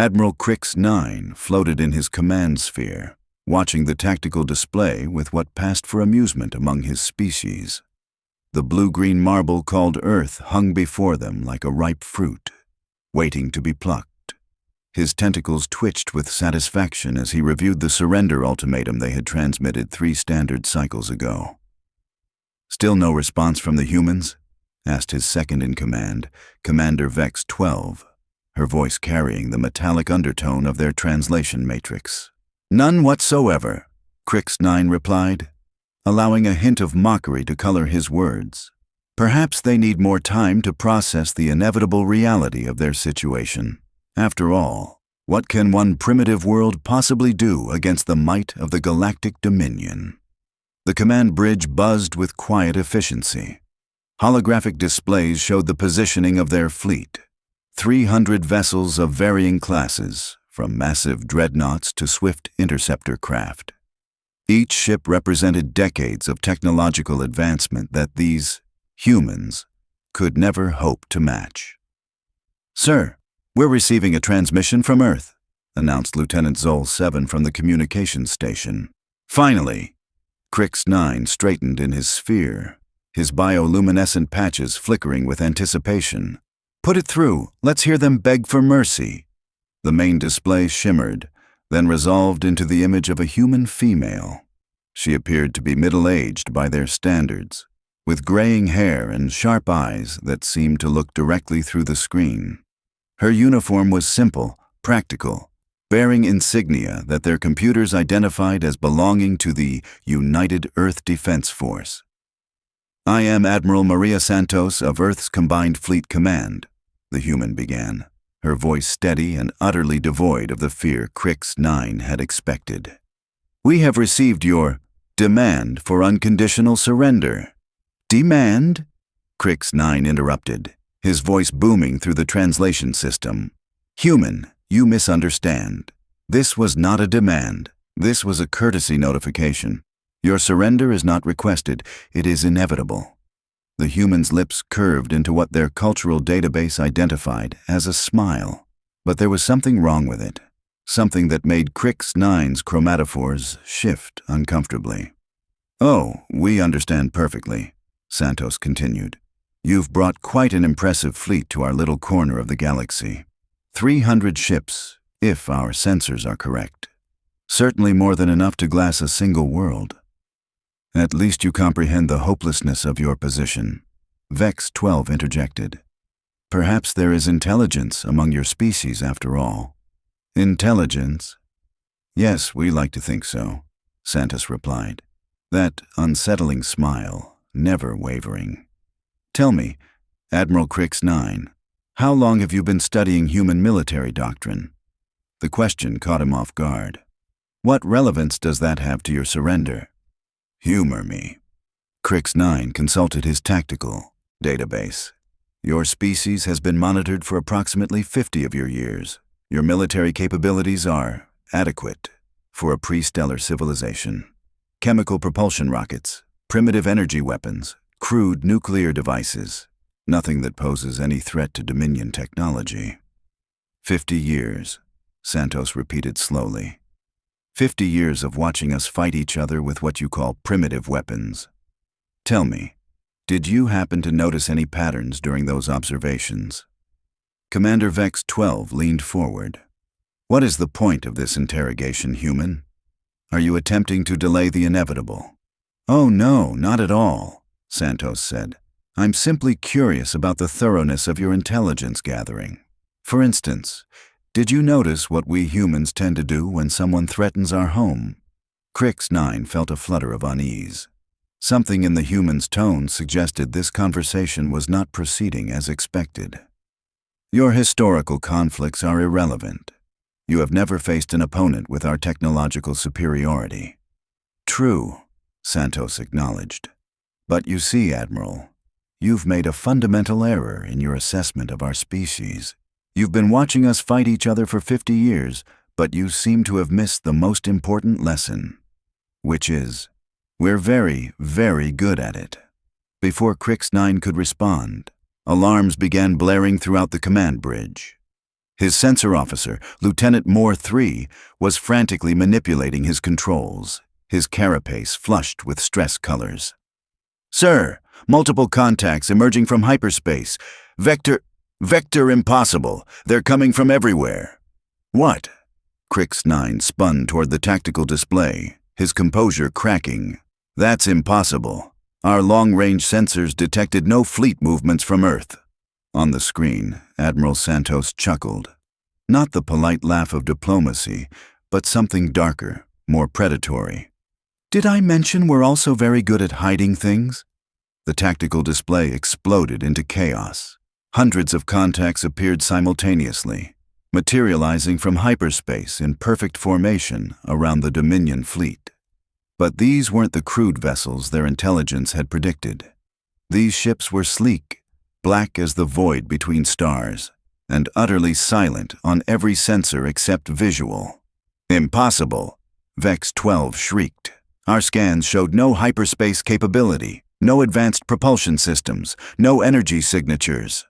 Admiral Crix 9 floated in his command sphere, watching the tactical display with what passed for amusement among his species. The blue-green marble called Earth hung before them like a ripe fruit, waiting to be plucked. His tentacles twitched with satisfaction as he reviewed the surrender ultimatum they had transmitted 3 standard cycles ago. "Still no response from the humans?" asked his second-in-command, Commander Vex 12, her voice carrying the metallic undertone of their translation matrix. "None whatsoever," Crix 9 replied, allowing a hint of mockery to color his words. Perhaps they need more time to process the inevitable reality of their situation. After all, what can one primitive world possibly do against the might of the Galactic Dominion? The command bridge buzzed with quiet efficiency. Holographic displays showed the positioning of their fleet. 300 vessels of varying classes, from massive dreadnoughts to swift interceptor craft. Each ship represented decades of technological advancement that these humans could never hope to match. "Sir, we're receiving a transmission from Earth," announced Lieutenant Zol 7 from the communications station. "Finally!" Crix 9 straightened in his sphere, his bioluminescent patches flickering with anticipation. "Put it through. Let's hear them beg for mercy." The main display shimmered, then resolved into the image of a human female. She appeared to be middle-aged by their standards, with graying hair and sharp eyes that seemed to look directly through the screen. Her uniform was simple, practical, bearing insignia that their computers identified as belonging to the United Earth Defense Force. "I am Admiral Maria Santos of Earth's Combined Fleet Command," the human began, her voice steady and utterly devoid of the fear Crix 9 had expected. "We have received your demand for unconditional surrender." "Demand?" Crix 9 interrupted, his voice booming through the translation system. "Human, you misunderstand. This was not a demand. This was a courtesy notification. Your surrender is not requested, it is inevitable." The human's lips curved into what their cultural database identified as a smile. But there was something wrong with it, something that made Crix 9's chromatophores shift uncomfortably. "Oh, we understand perfectly," Santos continued. "You've brought quite an impressive fleet to our little corner of the galaxy. 300 ships, if our sensors are correct. Certainly more than enough to glass a single world. At least you comprehend the hopelessness of your position," Vex 12 interjected. "Perhaps there is intelligence among your species after all." "Intelligence? Yes, we like to think so," Santos replied, that unsettling smile never wavering. "Tell me, Admiral Crix 9, how long have you been studying human military doctrine?" The question caught him off guard. "What relevance does that have to your surrender?" "Humor me." Crix 9 consulted his tactical database. "Your species has been monitored for approximately 50 of your years. Your military capabilities are adequate for a pre-stellar civilization. Chemical propulsion rockets, primitive energy weapons, crude nuclear devices. Nothing that poses any threat to Dominion technology." 50 years, Santos repeated slowly. 50 years of watching us fight each other with what you call primitive weapons. Tell me, did you happen to notice any patterns during those observations? Commander Vex 12 leaned forward. "What is the point of this interrogation, human? Are you attempting to delay the inevitable?" "Oh no, not at all," Santos said. "I'm simply curious about the thoroughness of your intelligence gathering. For instance, did you notice what we humans tend to do when someone threatens our home?" Crix 9 felt a flutter of unease. Something in the human's tone suggested this conversation was not proceeding as expected. "Your historical conflicts are irrelevant. You have never faced an opponent with our technological superiority." "True," Santos acknowledged. "But you see, Admiral, you've made a fundamental error in your assessment of our species. You've been watching us fight each other for 50 years, but you seem to have missed the most important lesson, which is, we're very, very good at it." Before Crix 9 could respond, alarms began blaring throughout the command bridge. His sensor officer, Lieutenant Moore 3, was frantically manipulating his controls, his carapace flushed with stress colors. "Sir, multiple contacts emerging from hyperspace. Vector impossible. They're coming from everywhere." "What?" Crix 9 spun toward the tactical display, his composure cracking. "That's impossible. Our long-range sensors detected no fleet movements from Earth." On the screen, Admiral Santos chuckled. Not the polite laugh of diplomacy, but something darker, more predatory. "Did I mention we're also very good at hiding things?" The tactical display exploded into chaos. Hundreds of contacts appeared simultaneously, materializing from hyperspace in perfect formation around the Dominion fleet. But these weren't the crude vessels their intelligence had predicted. These ships were sleek, black as the void between stars, and utterly silent on every sensor except visual. "Impossible!" Vex 12 shrieked. "Our scans showed no hyperspace capability, no advanced propulsion systems, no energy signatures."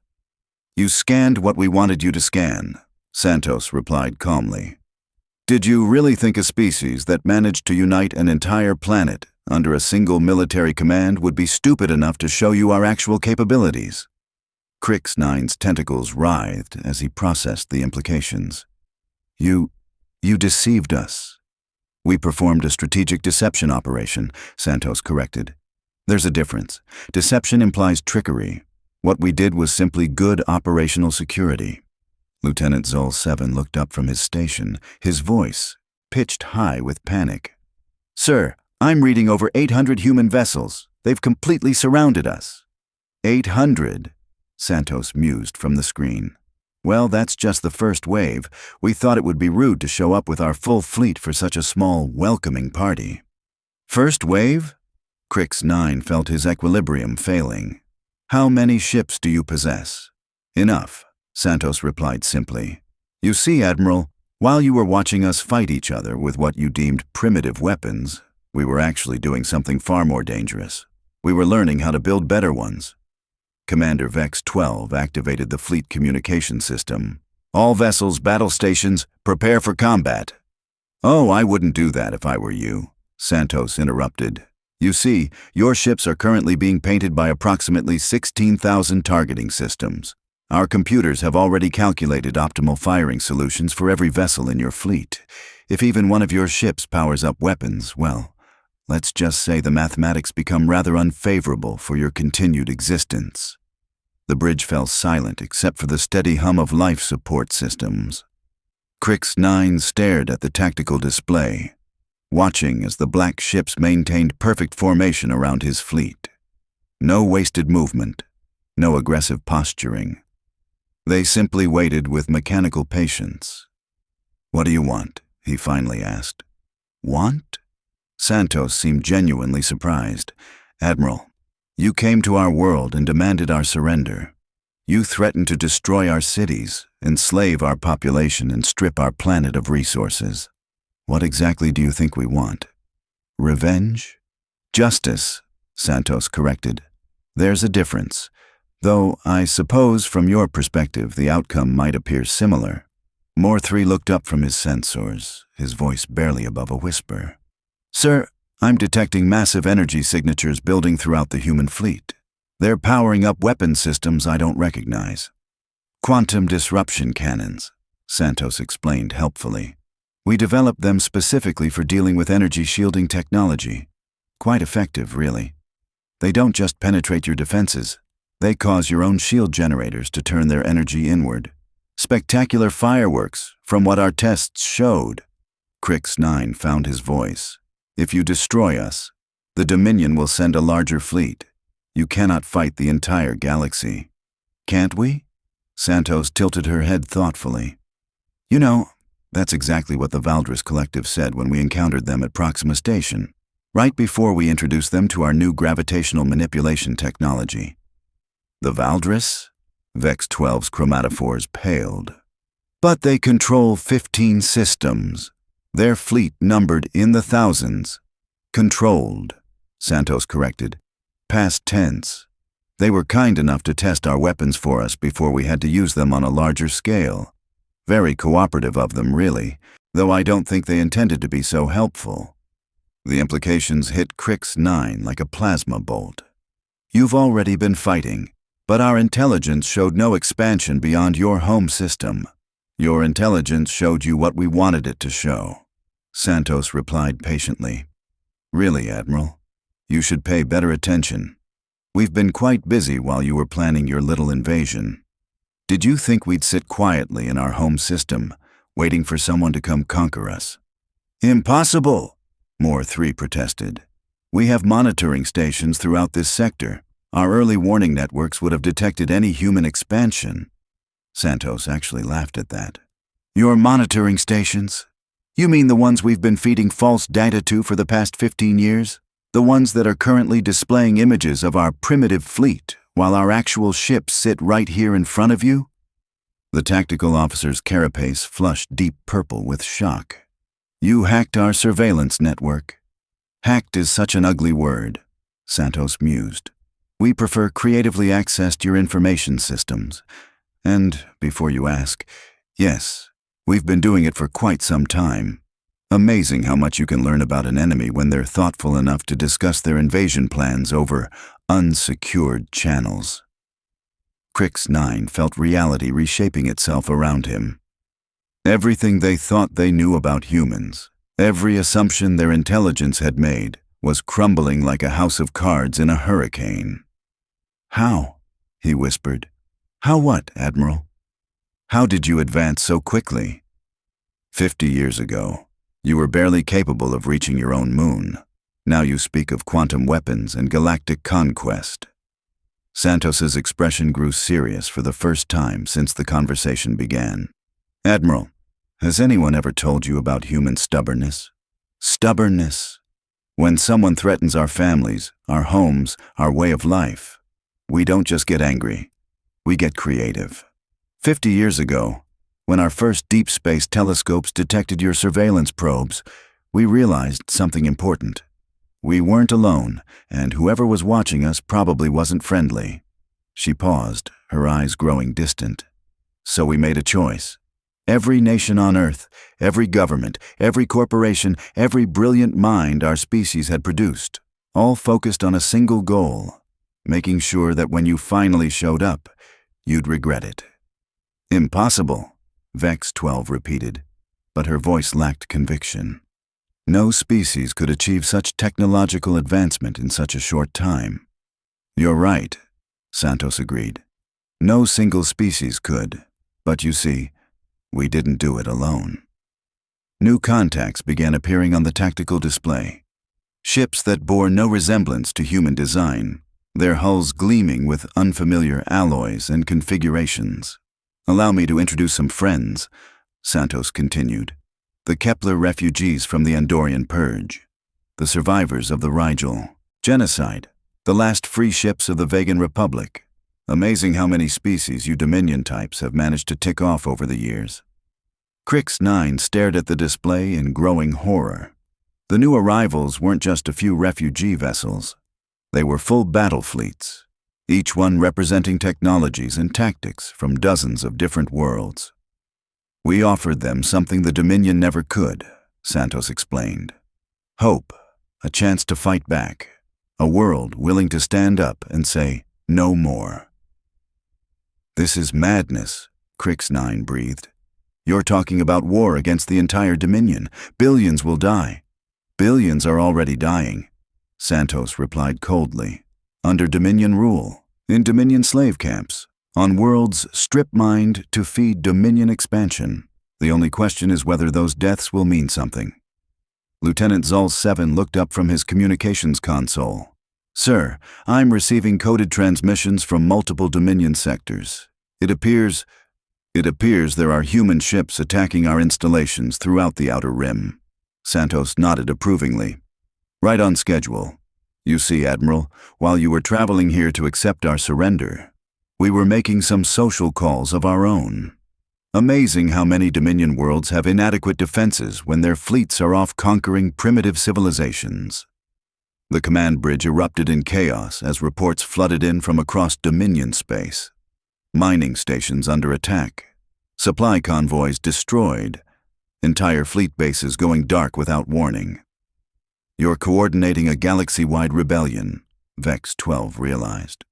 "You scanned what we wanted you to scan," Santos replied calmly. "Did you really think a species that managed to unite an entire planet under a single military command would be stupid enough to show you our actual capabilities?" Crix 9's tentacles writhed as he processed the implications. You deceived us." "We performed a strategic deception operation," Santos corrected. "There's a difference. Deception implies trickery. What we did was simply good operational security." Lieutenant Zol 7 looked up from his station, his voice pitched high with panic. "Sir, I'm reading over 800 human vessels. They've completely surrounded us." 800? Santos mused from the screen. "Well, that's just the first wave. We thought it would be rude to show up with our full fleet for such a small, welcoming party." "First wave?" Crix 9 felt his equilibrium failing. "How many ships do you possess?" "Enough," Santos replied simply. "You see, Admiral, while you were watching us fight each other with what you deemed primitive weapons, we were actually doing something far more dangerous. We were learning how to build better ones." Commander Vex 12 activated the fleet communication system. "All vessels, battle stations, prepare for combat." "Oh, I wouldn't do that if I were you," Santos interrupted. "You see, your ships are currently being painted by approximately 16,000 targeting systems. Our computers have already calculated optimal firing solutions for every vessel in your fleet. If even one of your ships powers up weapons, well, let's just say the mathematics become rather unfavorable for your continued existence." The bridge fell silent except for the steady hum of life support systems. Crix 9 stared at the tactical display, watching as the black ships maintained perfect formation around his fleet. No wasted movement, no aggressive posturing. They simply waited with mechanical patience. "What do you want?" he finally asked. "Want?" Santos seemed genuinely surprised. "Admiral, you came to our world and demanded our surrender. You threatened to destroy our cities, enslave our population, and strip our planet of resources. What exactly do you think we want? Revenge?" "Justice," Santos corrected. "There's a difference, though I suppose from your perspective the outcome might appear similar." Moore 3 looked up from his sensors, his voice barely above a whisper. "Sir, I'm detecting massive energy signatures building throughout the human fleet. They're powering up weapon systems I don't recognize." "Quantum disruption cannons," Santos explained helpfully. "We developed them specifically for dealing with energy shielding technology. Quite effective, really. They don't just penetrate your defenses. They cause your own shield generators to turn their energy inward. Spectacular fireworks, from what our tests showed." Crix 9 found his voice. "If you destroy us, the Dominion will send a larger fleet. You cannot fight the entire galaxy." "Can't we?" Santos tilted her head thoughtfully. "You know, that's exactly what the Valdris Collective said when we encountered them at Proxima Station, right before we introduced them to our new gravitational manipulation technology." "The Valdris?" Vex 12's chromatophores paled. "But they control 15 systems. Their fleet numbered in the thousands." "Controlled," Santos corrected. "Past tense. They were kind enough to test our weapons for us before we had to use them on a larger scale. Very cooperative of them, really, though I don't think they intended to be so helpful. The implications hit Crix 9 like a plasma bolt. You've already been fighting, but our intelligence showed no expansion beyond your home system. Your intelligence showed you what we wanted it to show. Santos replied patiently. Really, Admiral, you should pay better attention. We've been quite busy while you were planning your little invasion. Did you think we'd sit quietly in our home system, waiting for someone to come conquer us? Impossible, Moore 3 protested. We have monitoring stations throughout this sector. Our early warning networks would have detected any human expansion. Santos actually laughed at that. Your monitoring stations? You mean the ones we've been feeding false data to for the past 15 years? The ones that are currently displaying images of our primitive fleet, while our actual ships sit right here in front of you? The tactical officer's carapace flushed deep purple with shock. You hacked our surveillance network. Hacked is such an ugly word, Santos mused. We prefer creatively accessed your information systems. And, before you ask, yes, we've been doing it for quite some time. Amazing how much you can learn about an enemy when they're thoughtful enough to discuss their invasion plans over unsecured channels. Crix 9 felt reality reshaping itself around him. Everything they thought they knew about humans, every assumption their intelligence had made, was crumbling like a house of cards in a hurricane. How? He whispered. How what, Admiral? How did you advance so quickly? 50 years ago, you were barely capable of reaching your own moon. Now you speak of quantum weapons and galactic conquest. Santos's expression grew serious for the first time since the conversation began. Admiral, has anyone ever told you about human stubbornness? Stubbornness. When someone threatens our families, our homes, our way of life, we don't just get angry. We get creative. 50 years ago, when our first deep space telescopes detected your surveillance probes, we realized something important. We weren't alone, and whoever was watching us probably wasn't friendly. She paused, her eyes growing distant. So we made a choice. Every nation on Earth, every government, every corporation, every brilliant mind our species had produced, all focused on a single goal, making sure that when you finally showed up, you'd regret it. Impossible, Vex 12 repeated, but her voice lacked conviction. No species could achieve such technological advancement in such a short time. You're right, Santos agreed. No single species could, but you see, we didn't do it alone. New contacts began appearing on the tactical display. Ships that bore no resemblance to human design, their hulls gleaming with unfamiliar alloys and configurations. Allow me to introduce some friends, Santos continued. The Kepler refugees from the Andorian Purge, the survivors of the Rigel genocide, the last free ships of the Vegan Republic. Amazing how many species you Dominion types have managed to tick off over the years. Crix 9 stared at the display in growing horror. The new arrivals weren't just a few refugee vessels. They were full battle fleets, each one representing technologies and tactics from dozens of different worlds. We offered them something the Dominion never could, Santos explained. Hope, a chance to fight back, a world willing to stand up and say, no more. This is madness, Crix 9 breathed. You're talking about war against the entire Dominion. Billions will die. Billions are already dying, Santos replied coldly. Under Dominion rule, in Dominion slave camps, on worlds strip-mined to feed Dominion expansion. The only question is whether those deaths will mean something. Lieutenant Zol 7 looked up from his communications console. Sir, I'm receiving coded transmissions from multiple Dominion sectors. It appears there are human ships attacking our installations throughout the Outer Rim. Santos nodded approvingly. Right on schedule. You see, Admiral, while you were traveling here to accept our surrender, we were making some social calls of our own. Amazing how many Dominion worlds have inadequate defenses when their fleets are off conquering primitive civilizations. The command bridge erupted in chaos as reports flooded in from across Dominion space. Mining stations under attack. Supply convoys destroyed. Entire fleet bases going dark without warning. You're coordinating a galaxy-wide rebellion, Vex 12 realized.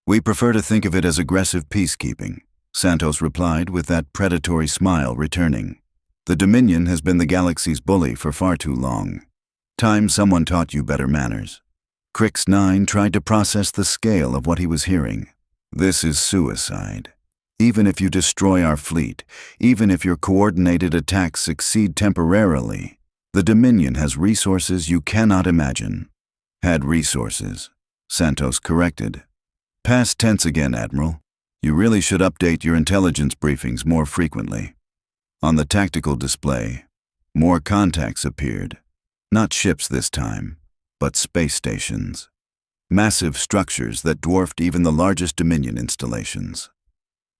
We prefer to think of it as aggressive peacekeeping, Santos replied with that predatory smile returning. The Dominion has been the galaxy's bully for far too long. Time someone taught you better manners. Crix 9 tried to process the scale of what he was hearing. This is suicide. Even if you destroy our fleet, even if your coordinated attacks succeed temporarily, the Dominion has resources you cannot imagine. Had resources, Santos corrected. Past tense again, Admiral. You really should update your intelligence briefings more frequently. On the tactical display, more contacts appeared. Not ships this time, but space stations. Massive structures that dwarfed even the largest Dominion installations.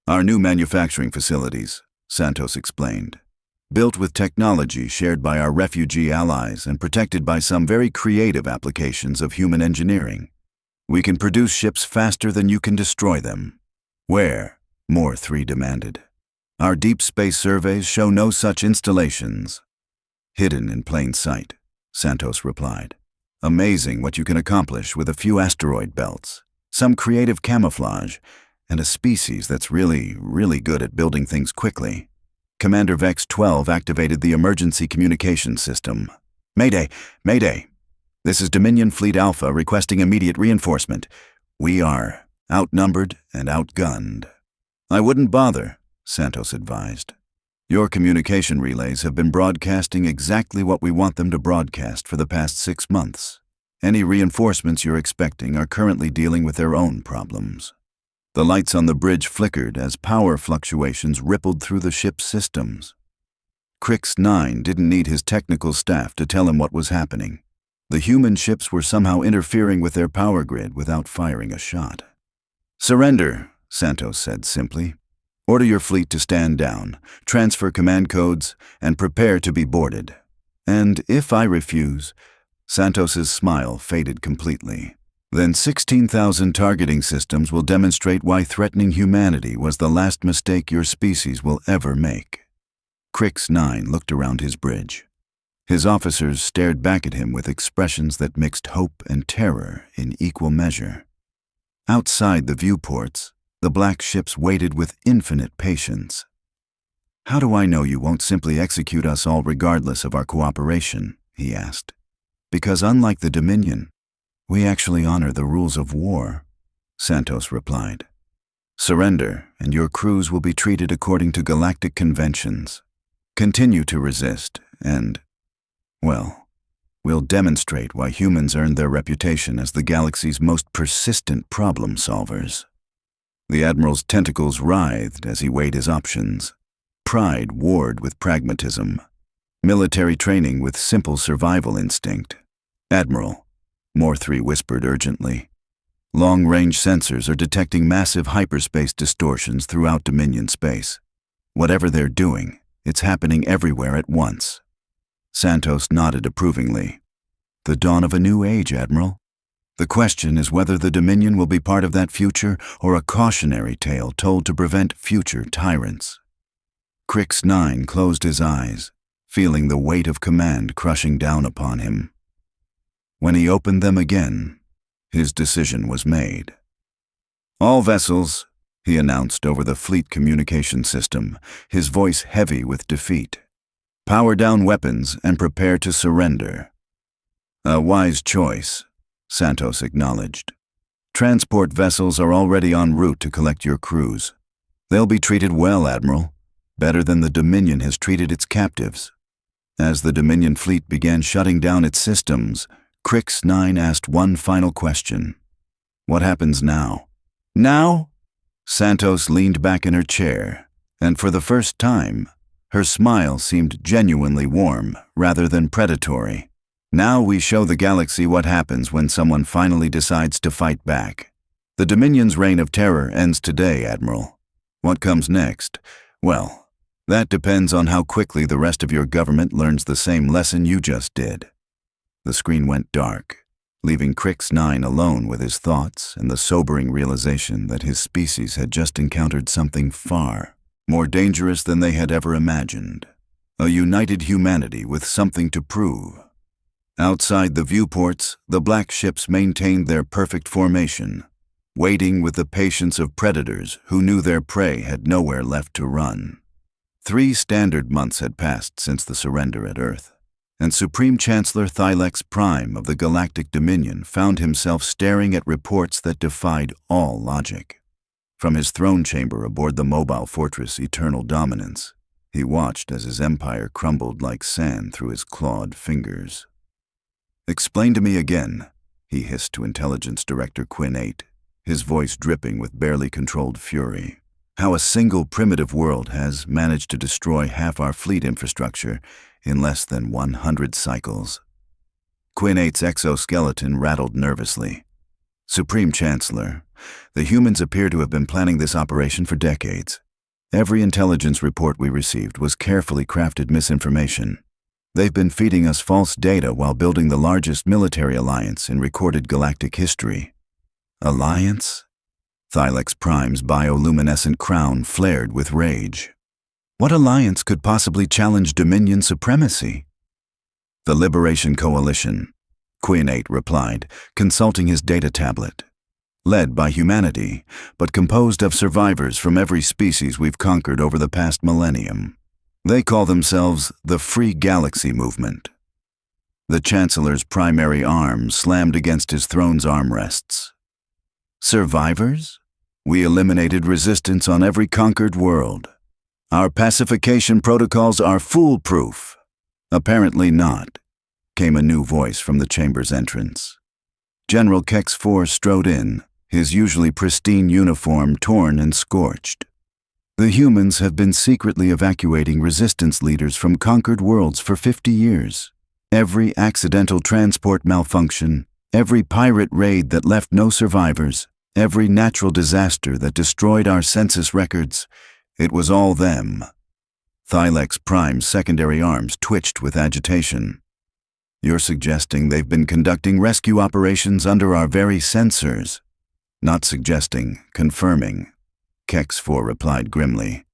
Our new manufacturing facilities, Santos explained. Built with technology shared by our refugee allies and protected by some very creative applications of human engineering. We can produce ships faster than you can destroy them. Where? Moore 3 demanded. Our deep space surveys show no such installations. Hidden in plain sight, Santos replied. Amazing what you can accomplish with a few asteroid belts, some creative camouflage, and a species that's really good at building things quickly. Commander Vex 12 activated the emergency communication system. Mayday! Mayday! This is Dominion Fleet Alpha requesting immediate reinforcement. We are outnumbered and outgunned. I wouldn't bother, Santos advised. Your communication relays have been broadcasting exactly what we want them to broadcast for the past 6 months. Any reinforcements you're expecting are currently dealing with their own problems. The lights on the bridge flickered as power fluctuations rippled through the ship's systems. Crix 9 didn't need his technical staff to tell him what was happening. The human ships were somehow interfering with their power grid without firing a shot. Surrender, Santos said simply. Order your fleet to stand down, transfer command codes, and prepare to be boarded. And if I refuse, Santos's smile faded completely. Then 16,000 targeting systems will demonstrate why threatening humanity was the last mistake your species will ever make. Crix 9 looked around his bridge. His officers stared back at him with expressions that mixed hope and terror in equal measure. Outside the viewports, the black ships waited with infinite patience. How do I know you won't simply execute us all regardless of our cooperation? He asked. Because unlike the Dominion, we actually honor the rules of war, Santos replied. Surrender, and your crews will be treated according to galactic conventions. Continue to resist, and, well, we'll demonstrate why humans earned their reputation as the galaxy's most persistent problem solvers. The Admiral's tentacles writhed as he weighed his options. Pride warred with pragmatism. Military training with simple survival instinct. Admiral, Moore 3 whispered urgently. Long-range sensors are detecting massive hyperspace distortions throughout Dominion space. Whatever they're doing, it's happening everywhere at once. Santos nodded approvingly. The dawn of a new age, Admiral. The question is whether the Dominion will be part of that future or a cautionary tale told to prevent future tyrants. Crix 9 closed his eyes, feeling the weight of command crushing down upon him. When he opened them again, his decision was made. All vessels, he announced over the fleet communication system, his voice heavy with defeat. Power down weapons and prepare to surrender. A wise choice, Santos acknowledged. Transport vessels are already en route to collect your crews. They'll be treated well, Admiral, better than the Dominion has treated its captives. As the Dominion fleet began shutting down its systems, Crix 9 asked one final question. What happens now? Now? Santos leaned back in her chair, and for the first time, her smile seemed genuinely warm rather than predatory. Now we show the galaxy what happens when someone finally decides to fight back. The Dominion's reign of terror ends today, Admiral. What comes next? Well, that depends on how quickly the rest of your government learns the same lesson you just did. The screen went dark, leaving Crix 9 alone with his thoughts and the sobering realization that his species had just encountered something far, more dangerous than they had ever imagined. A united humanity with something to prove. Outside the viewports, the black ships maintained their perfect formation, waiting with the patience of predators who knew their prey had nowhere left to run. 3 standard months had passed since the surrender at Earth, and Supreme Chancellor Thylex Prime of the Galactic Dominion found himself staring at reports that defied all logic. From his throne chamber aboard the mobile fortress Eternal Dominance, he watched as his empire crumbled like sand through his clawed fingers. "Explain to me again," he hissed to Intelligence Director Quinn 8, his voice dripping with barely controlled fury, "how a single primitive world has managed to destroy half our fleet infrastructure in less than 100 cycles." Quinn 8's exoskeleton rattled nervously. "Supreme Chancellor, the humans appear to have been planning this operation for decades. Every intelligence report we received was carefully crafted misinformation. They've been feeding us false data while building the largest military alliance in recorded galactic history." "Alliance?" Thylex Prime's bioluminescent crown flared with rage. "What alliance could possibly challenge Dominion supremacy?" "The Liberation Coalition," Quinn 8 replied, consulting his data tablet. "Led by humanity, but composed of survivors from every species we've conquered over the past millennium. They call themselves the Free Galaxy Movement." The Chancellor's primary arm slammed against his throne's armrests. "Survivors? We eliminated resistance on every conquered world. Our pacification protocols are foolproof." "Apparently not," came a new voice from the chamber's entrance. General Kex 4 strode in, his usually pristine uniform torn and scorched. "The humans have been secretly evacuating resistance leaders from conquered worlds for 50 years. Every accidental transport malfunction, every pirate raid that left no survivors, every natural disaster that destroyed our census records, it was all them." Thylex Prime's secondary arms twitched with agitation. "You're suggesting they've been conducting rescue operations under our very sensors?" "Not suggesting, confirming," Kex 4 replied grimly.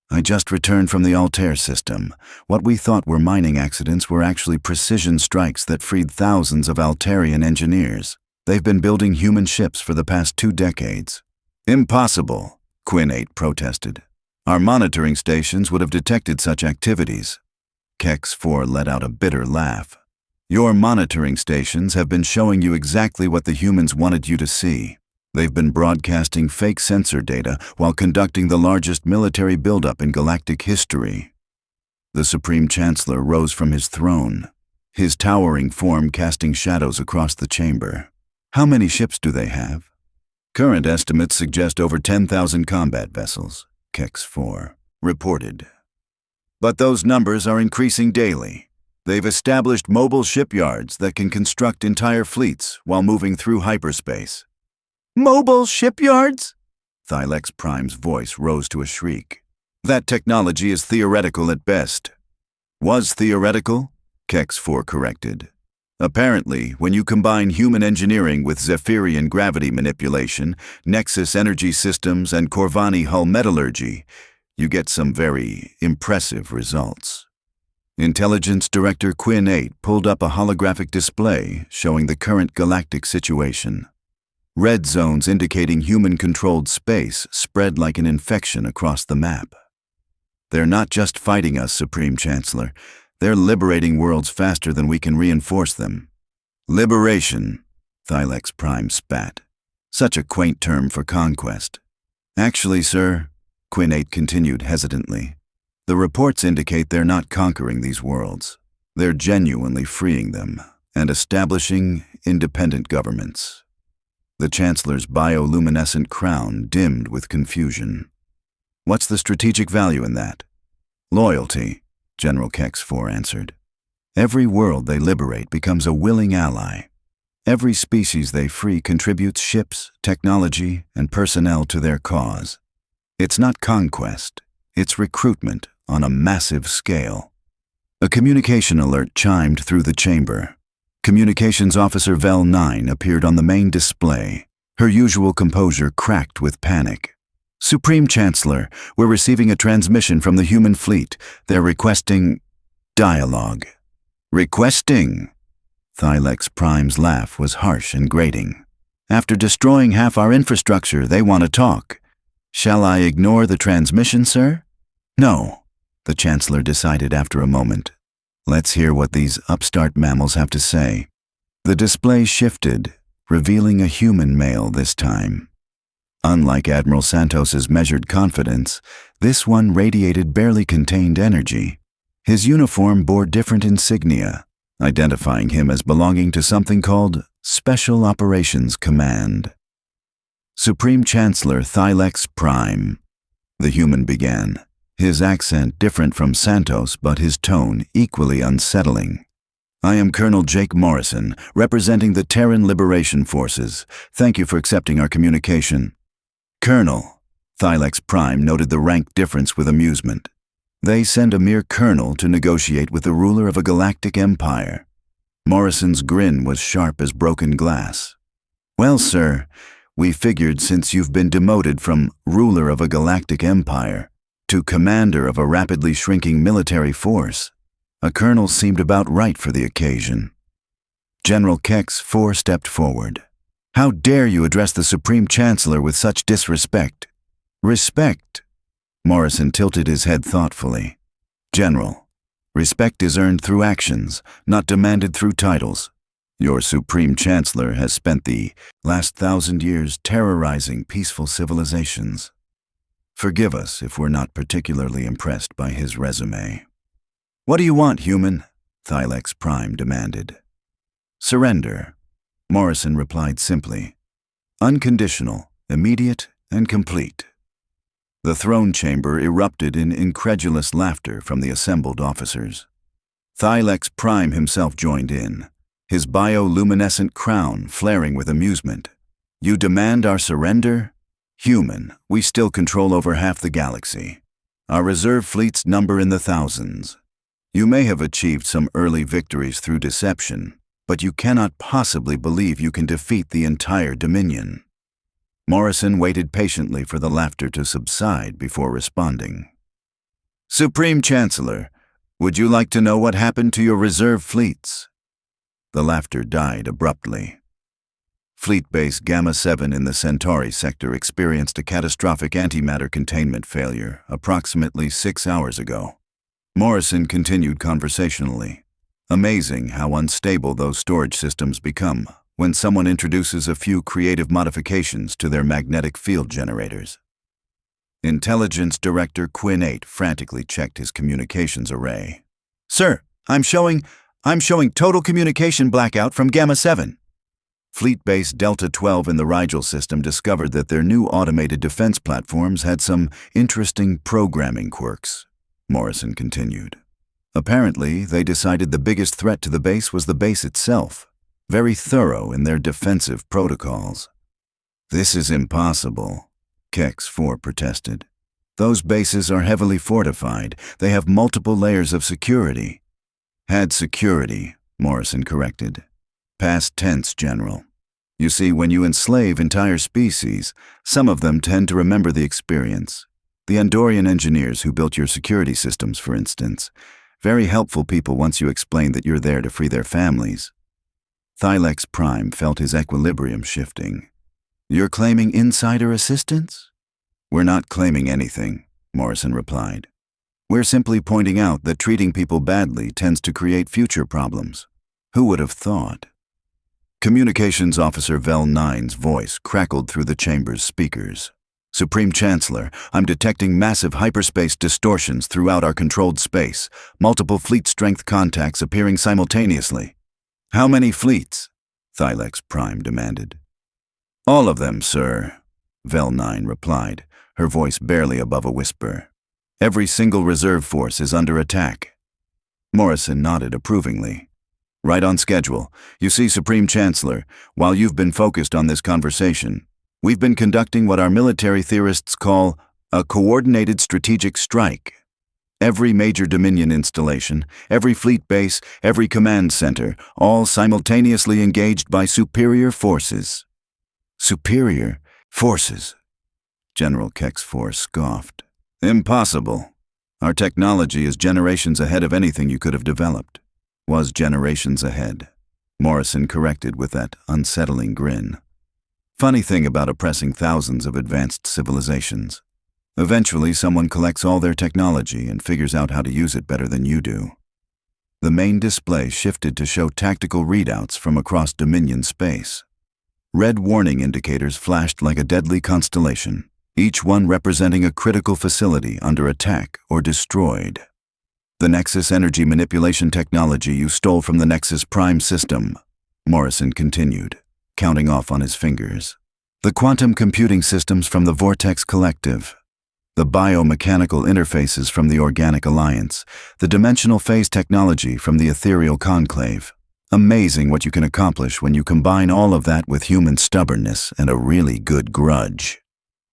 "I just returned from the Altair system. What we thought were mining accidents were actually precision strikes that freed thousands of Altarian engineers. They've been building human ships for the past 2 decades. "Impossible," Quinn 8 protested. "Our monitoring stations would have detected such activities." Kex 4 let out a bitter laugh. "Your monitoring stations have been showing you exactly what the humans wanted you to see. They've been broadcasting fake sensor data while conducting the largest military buildup in galactic history." The Supreme Chancellor rose from his throne, his towering form casting shadows across the chamber. "How many ships do they have?" "Current estimates suggest over 10,000 combat vessels," Kex 4 reported. "But those numbers are increasing daily. They've established mobile shipyards that can construct entire fleets while moving through hyperspace." "Mobile shipyards?" Thylex Prime's voice rose to a shriek. "That technology is theoretical at best." "Was theoretical?" Kex 4 corrected. "Apparently, when you combine human engineering with Zephyrian gravity manipulation, Nexus energy systems, and Corvani hull metallurgy, you get some very impressive results." Intelligence Director Quinn 8 pulled up a holographic display showing the current galactic situation. Red zones indicating human-controlled space spread like an infection across the map. "They're not just fighting us, Supreme Chancellor. They're liberating worlds faster than we can reinforce them." "Liberation," Thylex Prime spat. "Such a quaint term for conquest." "Actually, sir," Quinn 8 continued hesitantly, "the reports indicate they're not conquering these worlds. They're genuinely freeing them and establishing independent governments." The Chancellor's bioluminescent crown dimmed with confusion. "What's the strategic value in that?" "Loyalty," General Kex 4 answered. "Every world they liberate becomes a willing ally. Every species they free contributes ships, technology, and personnel to their cause. It's not conquest, it's recruitment on a massive scale." A communication alert chimed through the chamber. Communications Officer Vel 9 appeared on the main display, her usual composure cracked with panic. Supreme Chancellor, we're receiving a transmission from the human fleet. They're requesting dialogue. Requesting? Thylex Prime's laugh was harsh and grating. After destroying half our infrastructure, they want to talk. Shall I ignore the transmission, sir? No, the Chancellor decided after a moment. Let's hear what these upstart mammals have to say. The display shifted, revealing a human male this time. Unlike Admiral Santos's measured confidence, this one radiated barely contained energy. His uniform bore different insignia, identifying him as belonging to something called Special Operations Command. Supreme Chancellor Thylex Prime, the human began, his accent different from Santos but his tone equally unsettling. I am Colonel Jake Morrison, representing the Terran Liberation Forces. Thank you for accepting our communication. Colonel, Thylex Prime noted the rank difference with amusement. They send a mere colonel to negotiate with the ruler of a galactic empire. Morrison's grin was sharp as broken glass. Well, sir, we figured since you've been demoted from ruler of a galactic empire to commander of a rapidly shrinking military force, a colonel seemed about right for the occasion. General Kex IV stepped forward. How dare you address the Supreme Chancellor with such disrespect? Respect. Morrison tilted his head thoughtfully. General, respect is earned through actions, not demanded through titles. Your Supreme Chancellor has spent the last 1,000 years terrorizing peaceful civilizations. Forgive us if we're not particularly impressed by his resume. What do you want, human? Thylex Prime demanded. Surrender. Morrison replied simply. Unconditional, immediate, and complete. The throne chamber erupted in incredulous laughter from the assembled officers. Thylex Prime himself joined in, his bioluminescent crown flaring with amusement. You demand our surrender? Human, we still control over half the galaxy. Our reserve fleets number in the thousands. You may have achieved some early victories through deception, but you cannot possibly believe you can defeat the entire Dominion. Morrison waited patiently for the laughter to subside before responding. Supreme Chancellor, would you like to know what happened to your reserve fleets? The laughter died abruptly. Fleet Base Gamma 7 in the Centauri sector experienced a catastrophic antimatter containment failure approximately 6 hours ago. Morrison continued conversationally. Amazing how unstable those storage systems become when someone introduces a few creative modifications to their magnetic field generators. Intelligence Director Quinn 8 frantically checked his communications array. Sir, I'm showing total communication blackout from Gamma 7. Fleet Base Delta 12 in the Rigel system discovered that their new automated defense platforms had some interesting programming quirks, Morrison continued. Apparently, they decided the biggest threat to the base was the base itself, very thorough in their defensive protocols. This is impossible, Kex IV protested. Those bases are heavily fortified. They have multiple layers of security. Had security, Morrison corrected. Past tense, General. You see, when you enslave entire species, some of them tend to remember the experience. The Andorian engineers who built your security systems, for instance. Very helpful people once you explain that you're there to free their families. Thylex Prime felt his equilibrium shifting. You're claiming insider assistance? We're not claiming anything, Morrison replied. We're simply pointing out that treating people badly tends to create future problems. Who would have thought? Communications Officer Vel 9's voice crackled through the chamber's speakers. Supreme Chancellor, I'm detecting massive hyperspace distortions throughout our controlled space, multiple fleet strength contacts appearing simultaneously. How many fleets? Thylex Prime demanded. All of them, sir, Vel 9 replied, her voice barely above a whisper. Every single reserve force is under attack. Morrison nodded approvingly. Right on schedule. You see, Supreme Chancellor, while you've been focused on this conversation, we've been conducting what our military theorists call a coordinated strategic strike. Every major Dominion installation, every fleet base, every command center, all simultaneously engaged by superior forces. Superior forces. General Kex-4 scoffed. Impossible. Our technology is generations ahead of anything you could have developed. Was generations ahead. Morrison corrected with that unsettling grin. Funny thing about oppressing thousands of advanced civilizations. Eventually, someone collects all their technology and figures out how to use it better than you do. The main display shifted to show tactical readouts from across Dominion space. Red warning indicators flashed like a deadly constellation, each one representing a critical facility under attack or destroyed. The Nexus energy manipulation technology you stole from the Nexus Prime system, Morrison continued, counting off on his fingers. The quantum computing systems from the Vortex Collective. The biomechanical interfaces from the Organic Alliance. The dimensional phase technology from the Ethereal Conclave. Amazing what you can accomplish when you combine all of that with human stubbornness and a really good grudge.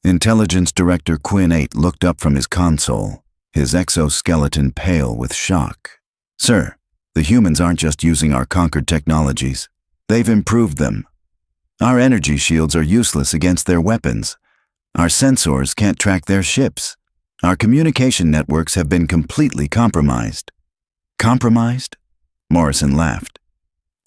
Intelligence Director Quinn 8 looked up from his console, his exoskeleton pale with shock. Sir, the humans aren't just using our conquered technologies. They've improved them. Our energy shields are useless against their weapons. Our sensors can't track their ships. Our communication networks have been completely compromised. Compromised? Morrison laughed.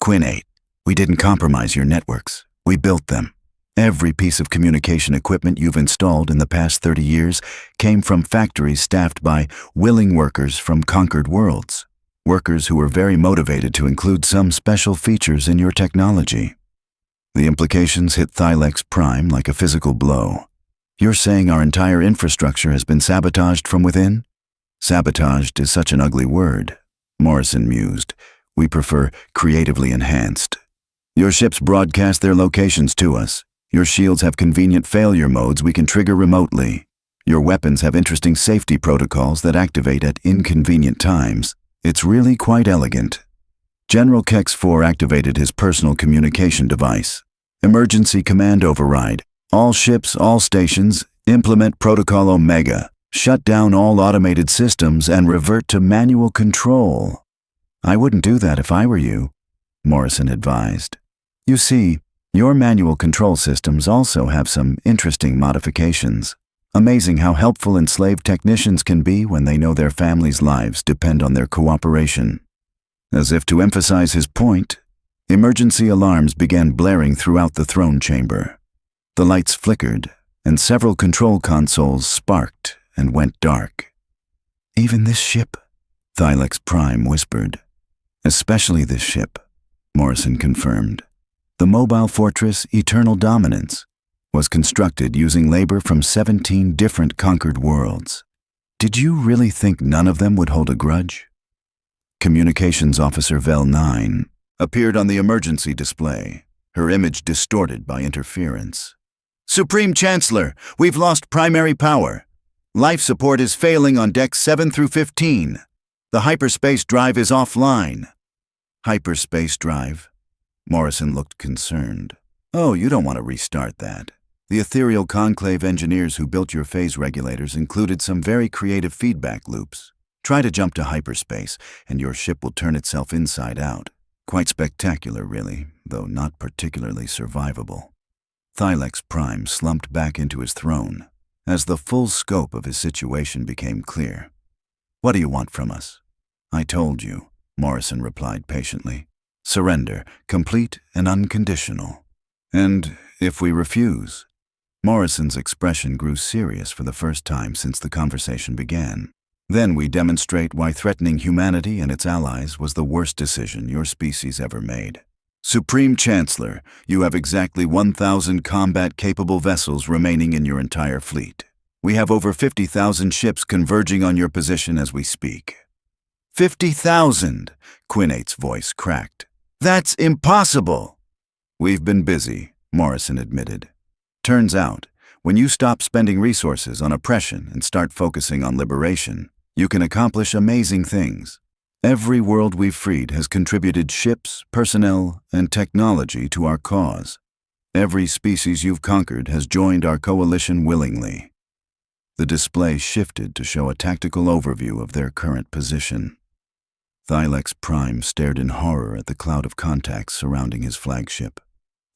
Quinn 8, we didn't compromise your networks. We built them. Every piece of communication equipment you've installed in the past 30 years came from factories staffed by willing workers from conquered worlds. Workers who were very motivated to include some special features in your technology. The implications hit Thylex Prime like a physical blow. You're saying our entire infrastructure has been sabotaged from within? Sabotaged is such an ugly word, Morrison mused. We prefer creatively enhanced. Your ships broadcast their locations to us. Your shields have convenient failure modes we can trigger remotely. Your weapons have interesting safety protocols that activate at inconvenient times. It's really quite elegant. General Kex-4 activated his personal communication device. Emergency command override. All ships, all stations, implement Protocol Omega. Shut down all automated systems and revert to manual control. I wouldn't do that if I were you, Morrison advised. You see, your manual control systems also have some interesting modifications. Amazing how helpful enslaved technicians can be when they know their families' lives depend on their cooperation. As if to emphasize his point, emergency alarms began blaring throughout the throne chamber. The lights flickered, and several control consoles sparked and went dark. Even this ship, Thylex Prime whispered. Especially this ship, Morrison confirmed. The mobile fortress Eternal Dominance was constructed using labor from 17 different conquered worlds. Did you really think none of them would hold a grudge? Communications Officer Vel 9 appeared on the emergency display, her image distorted by interference. Supreme Chancellor, we've lost primary power. Life support is failing on decks 7 through 15. The hyperspace drive is offline. Hyperspace drive? Morrison looked concerned. Oh, you don't want to restart that. The Ethereal Conclave engineers who built your phase regulators included some very creative feedback loops. Try to jump to hyperspace, and your ship will turn itself inside out. Quite spectacular, really, though not particularly survivable. Thylex Prime slumped back into his throne as the full scope of his situation became clear. What do you want from us? I told you, Morrison replied patiently. Surrender, complete and unconditional. And if we refuse? Morrison's expression grew serious for the first time since the conversation began. Then we demonstrate why threatening humanity and its allies was the worst decision your species ever made. Supreme Chancellor, you have exactly 1,000 combat-capable vessels remaining in your entire fleet. We have over 50,000 ships converging on your position as we speak. 50,000! Quinn 8's voice cracked. That's impossible! We've been busy, Morrison admitted. Turns out, when you stop spending resources on oppression and start focusing on liberation, you can accomplish amazing things. Every world we've freed has contributed ships, personnel, and technology to our cause. Every species you've conquered has joined our coalition willingly. The display shifted to show a tactical overview of their current position. Thylex Prime stared in horror at the cloud of contacts surrounding his flagship.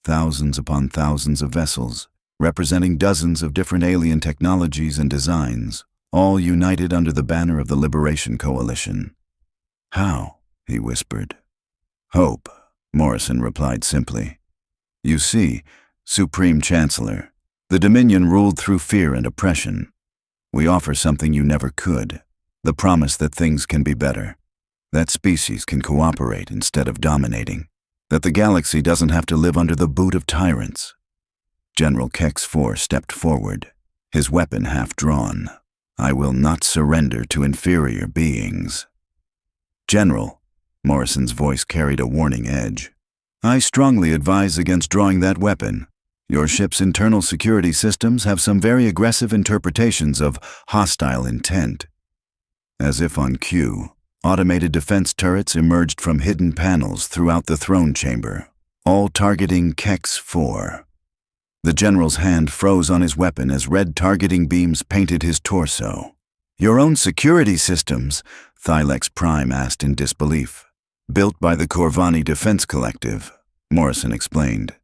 Thousands upon thousands of vessels, representing dozens of different alien technologies and designs, all united under the banner of the Liberation Coalition. "How?" he whispered. "Hope," Morrison replied simply. "You see, Supreme Chancellor, the Dominion ruled through fear and oppression. We offer something you never could, the promise that things can be better, that species can cooperate instead of dominating, that the galaxy doesn't have to live under the boot of tyrants." General Kex 4 stepped forward, his weapon half drawn. "I will not surrender to inferior beings." "General," Morrison's voice carried a warning edge, "I strongly advise against drawing that weapon. Your ship's internal security systems have some very aggressive interpretations of hostile intent." As if on cue, automated defense turrets emerged from hidden panels throughout the throne chamber, all targeting Kex 4. The general's hand froze on his weapon as red targeting beams painted his torso. "Your own security systems?" Thylex Prime asked in disbelief. "Built by the Corvani Defense Collective," Morrison explained.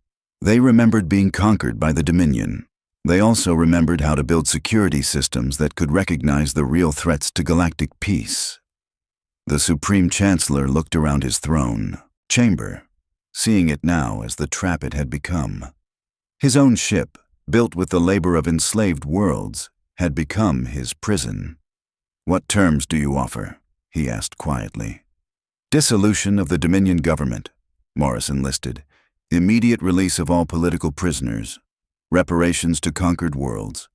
"They remembered being conquered by the Dominion. They also remembered how to build security systems that could recognize the real threats to galactic peace." The Supreme Chancellor looked around his throne chamber, seeing it now as the trap it had become. His own ship, built with the labor of enslaved worlds, had become his prison. "What terms do you offer?" he asked quietly. "Dissolution of the Dominion government," Morrison listed. "Immediate release of all political prisoners. Reparations to conquered worlds.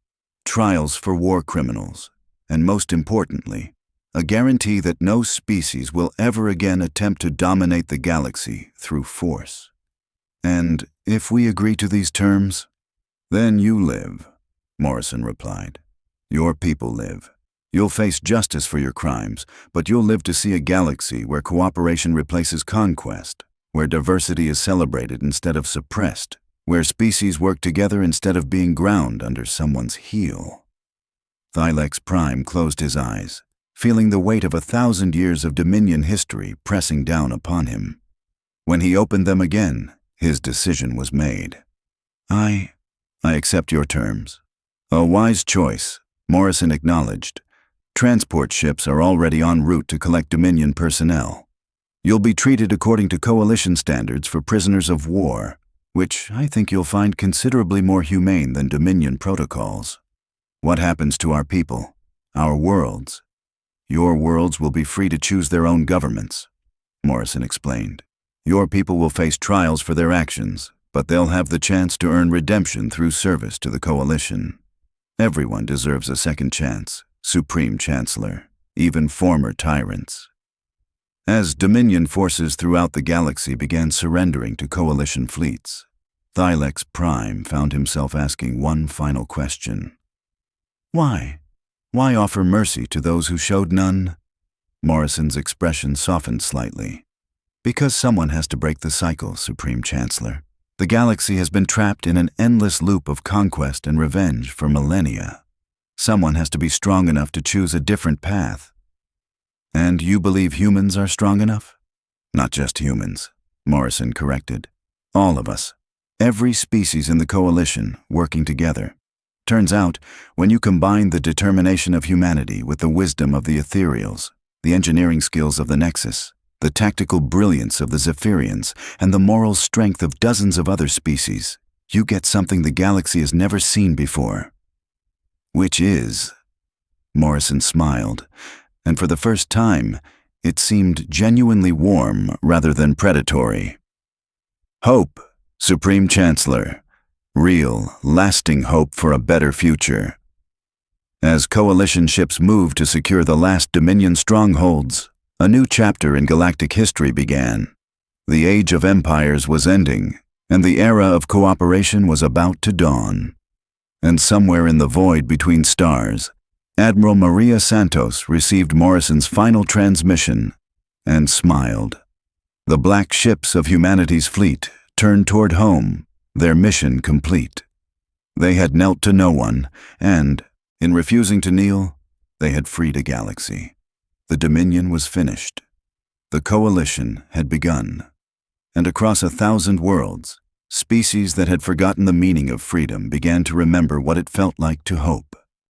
Trials for war criminals. And most importantly, a guarantee that no species will ever again attempt to dominate the galaxy through force. And if we agree to these terms, then you live," Morrison replied. "Your people live. You'll face justice for your crimes, but you'll live to see a galaxy where cooperation replaces conquest, where diversity is celebrated instead of suppressed, where species work together instead of being ground under someone's heel." Thylex Prime closed his eyes, feeling the weight of 1,000 years of Dominion history pressing down upon him. When he opened them again, his decision was made. I accept your terms." "A wise choice," Morrison acknowledged. "Transport ships are already en route to collect Dominion personnel. You'll be treated according to Coalition standards for prisoners of war, which I think you'll find considerably more humane than Dominion protocols. What happens to our people, our worlds? Your worlds will be free to choose their own governments," Morrison explained. "Your people will face trials for their actions, but they'll have the chance to earn redemption through service to the Coalition. Everyone deserves a second chance, Supreme Chancellor, even former tyrants." As Dominion forces throughout the galaxy began surrendering to Coalition fleets, Thylex Prime found himself asking one final question. "Why? Why offer mercy to those who showed none?" Morrison's expression softened slightly. "Because someone has to break the cycle, Supreme Chancellor. The galaxy has been trapped in an endless loop of conquest and revenge for millennia. Someone has to be strong enough to choose a different path." "And you believe humans are strong enough?" "Not just humans," Morrison corrected. "All of us. Every species in the Coalition working together. Turns out, when you combine the determination of humanity with the wisdom of the ethereals, the engineering skills of the Nexus, the tactical brilliance of the Zephyrians, and the moral strength of dozens of other species, you get something the galaxy has never seen before." "Which is?" Morrison smiled, and for the first time, it seemed genuinely warm rather than predatory. "Hope, Supreme Chancellor. Real, lasting hope for a better future." As Coalition ships moved to secure the last Dominion strongholds, a new chapter in galactic history began. The Age of Empires was ending, and the era of cooperation was about to dawn. And somewhere in the void between stars, Admiral Maria Santos received Morrison's final transmission and smiled. The black ships of humanity's fleet turned toward home, their mission complete. They had knelt to no one, and, in refusing to kneel, they had freed a galaxy. The Dominion was finished. The Coalition had begun. And across 1,000 worlds, Species that had forgotten the meaning of freedom began to remember what it felt like to hope.